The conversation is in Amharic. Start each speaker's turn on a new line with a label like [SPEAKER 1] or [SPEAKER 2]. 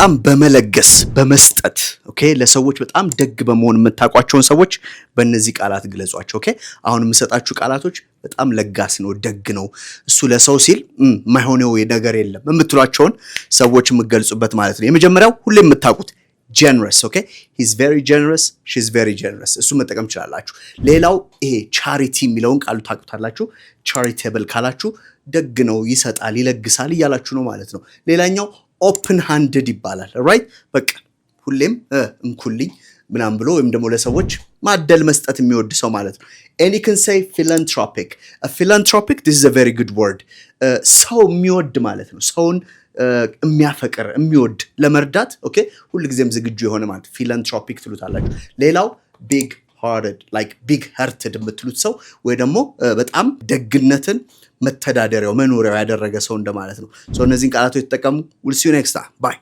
[SPEAKER 1] በጣም በመለገስ በመስጠት ኦኬ ለሰዎች በጣም ደግ በመሆን የምታውቋቸውን ሰዎች በእነዚህ ቃላት ግለጿቸው ኦኬ አሁን የምሰጣችሁ ቃላቶች በጣም ለጋስ ነው ደግ ነው እሱ ለሰው ሲል ማይሆነው ነገር የለም የምትሏቸውን ሰዎች የምትገልጹበት ማለት ነው የመጀመሪያው ሁሌ የምታውቁት generous okay he's very generous she's very generous እሱ መጠቀም ይችላልላችሁ ሌላው ይሄ charity የሚለውን ቃሉ ታውቁታላችሁ charitable ካላችሁ ደግ ነው ይሰጣል ይለግሳል ይያላችሁ ነው ማለት ነው ሌላኛው open handed ይባላል right በቃ ሁሌም እንኩልኝ ምናም ብሎ ወይም ደግሞ ለሰዎች ማደል መስጠት የሚወድ ሰው ማለት ነው and you can say philanthropic a philanthropic this is a very good word ሰው የሚወድ ማለት ነው ሰውን የሚያፈቅር የሚወድ ለመርዳት ኦኬ ሁሉ ጊዜም ዝግጁ የሆነ ማለት philanthropic ትሉታላችሁ ሌላው big hearted like big hearted የምትሉት ሰው ወይ ደግሞ በጣም ደግነትን መተዳደሪያው መኖሪያው ያደረገ ሰው እንደማለት ነው so እነዚህን ቃላቶች ተጠቀሙ we'll see you next time bye